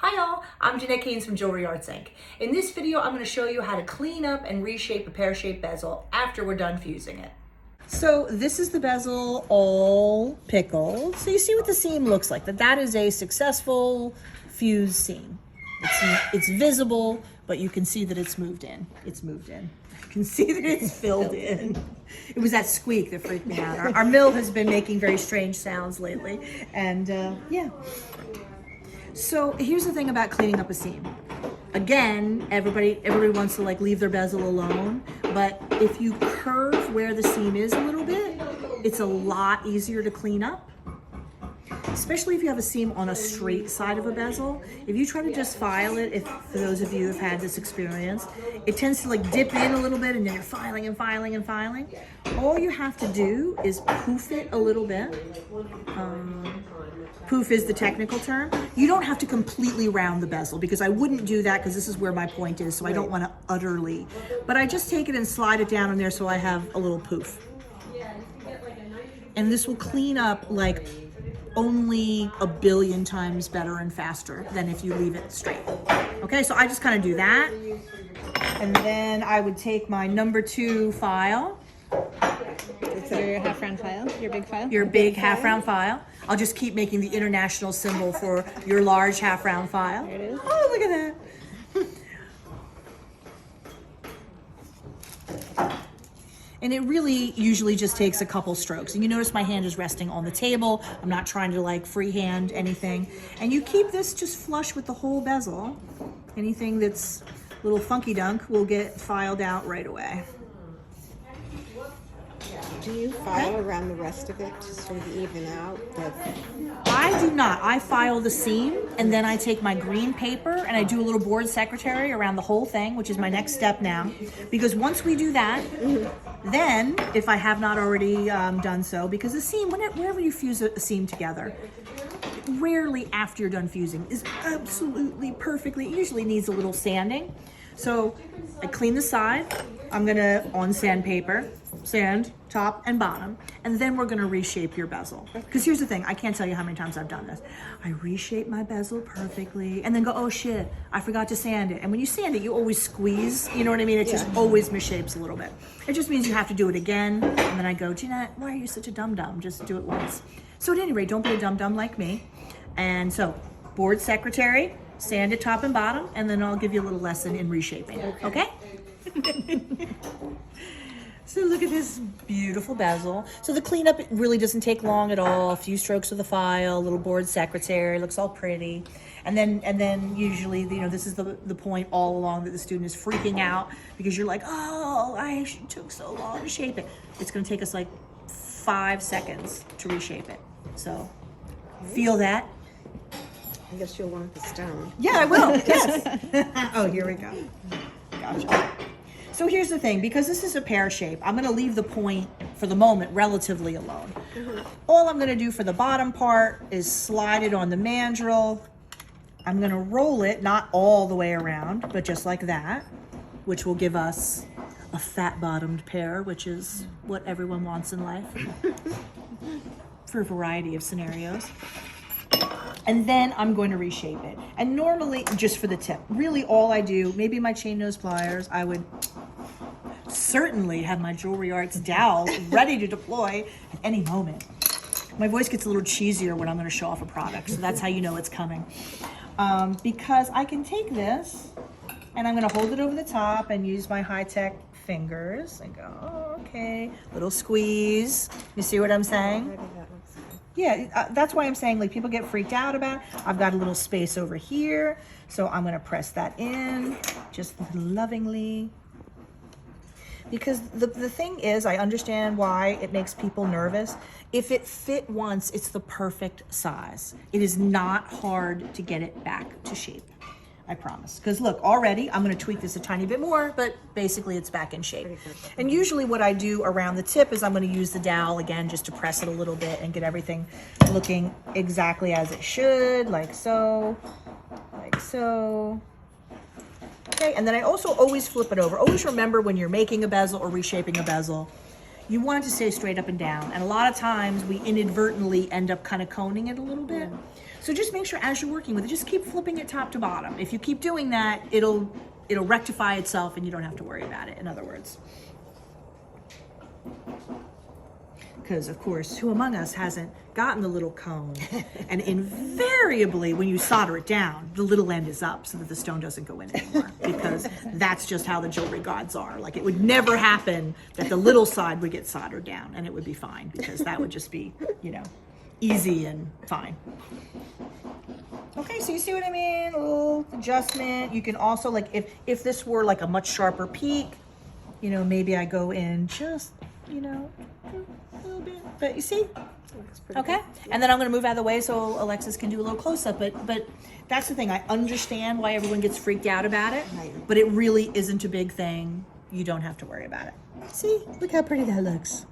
Hi y'all, I'm Jeanette Keynes from Jewelry Arts Inc. In this video, I'm going to show you how to clean up and reshape a pear-shaped bezel after we're done fusing it. So this is the bezel all pickled. So you see what the seam looks like. That is a successful fused seam. It's visible, but you can see that it's moved in. It's moved in. You can see that it's filled in. It was that squeak that freaked me out. Our mill has been making very strange sounds lately. And yeah. So here's the thing about cleaning up a seam. Again, everybody wants to like leave their bezel alone, but if you curve where the seam is a little bit, it's a lot easier to clean up. Especially if you have a seam on a straight side of a bezel. If you try to just file it, for those of you who have had this experience, it tends to like dip in a little bit and then you're filing and filing and filing. All you have to do is poof it a little bit. Poof is the technical term. You don't have to completely round the bezel because I wouldn't do that because this is where my point is, so I don't want to utterly. But I just take it and slide it down in there so I have a little poof. And this will clean up like only a billion times better and faster than if you leave it straight. Okay, so I just kind of do that. And then I would take my number 2 file. Consider your half round file, your big file? Your big half round file. I'll just keep making the international symbol for your large half round file. There it is. Oh, look at that. And it really usually just takes a couple strokes. And you notice my hand is resting on the table. I'm not trying to like freehand anything. And you keep this just flush with the whole bezel. Anything that's a little funky dunk will get filed out right away. Do you file around the rest of it to sort of even out the... I do not. I file the seam and then I take my green paper and I do a little board secretary around the whole thing, which is my next step now. Because once we do that, then, if I have not already done so, because the seam, whenever you fuse a seam together, rarely after you're done fusing is absolutely perfectly, it usually needs a little sanding. So I clean the side, I'm gonna on sandpaper, sand top and bottom, and then we're gonna reshape your bezel. Because here's the thing, I can't tell you how many times I've done this. I reshape my bezel perfectly and then go, oh shit, I forgot to sand it. And when you sand it, you always squeeze, you know what I mean? It just always misshapes a little bit. It just means you have to do it again. And then I go, Jeanette, why are you such a dum-dum? Just do it once. So at any rate, don't be a dum-dum like me. And so, board secretary, sand it top and bottom, and then I'll give you a little lesson in reshaping, okay? So look at this beautiful bezel. So the cleanup really doesn't take long at all. A few strokes of the file, little board secretary, looks all pretty. And then usually, you know, this is the point all along that the student is freaking out because you're like, oh, I took so long to shape it. It's gonna take us like 5 seconds to reshape it. So feel that. I guess you'll want the stone. Yeah, I will, yes. Oh, here we go. Gotcha. So here's the thing, because this is a pear shape, I'm gonna leave the point for the moment relatively alone. All I'm gonna do for the bottom part is slide it on the mandrel. I'm gonna roll it, not all the way around, but just like that, which will give us a fat-bottomed pear, which is what everyone wants in life for a variety of scenarios. And then I'm going to reshape it. And normally, just for the tip, really all I do, maybe my chain nose pliers, I would certainly have my Jewelry Arts dowel ready to deploy at any moment. My voice gets a little cheesier when I'm gonna show off a product, so that's how you know it's coming. Because I can take this, and I'm gonna hold it over the top and use my high-tech fingers and go, oh, okay, little squeeze. You see what I'm saying? Yeah, that's why I'm saying like people get freaked out about it. I've got a little space over here, so I'm gonna press that in just lovingly. Because the thing is, I understand why it makes people nervous. If it fit once, it's the perfect size. It is not hard to get it back to shape. I promise. Because look, already I'm going to tweak this a tiny bit more, but basically it's back in shape. And usually what I do around the tip is I'm going to use the dowel again just to press it a little bit and get everything looking exactly as it should, like so, like so. Okay, and then I also always flip it over. Always remember when you're making a bezel or reshaping a bezel, You want it to stay straight up and down. And a lot of times we inadvertently end up kind of coning it a little bit. So just make sure as you're working with it, just keep flipping it top to bottom. If you keep doing that, it'll rectify itself and you don't have to worry about it, in other words. Because of course, who among us hasn't gotten the little cone? And invariably, when you solder it down, the little end is up so that the stone doesn't go in anymore. Because that's just how the jewelry gods are. Like, it would never happen that the little side would get soldered down, and it would be fine, because that would just be, you know, easy and fine. Okay, so you see what I mean? A little adjustment. You can also, like, if this were like a much sharper peak, you know, maybe I go in just, you know, a little bit. But you see? Okay, and then I'm going to move out of the way so Alexis can do a little close-up. But that's the thing. I understand why everyone gets freaked out about it, but it really isn't a big thing. You don't have to worry about it. See? Look how pretty that looks.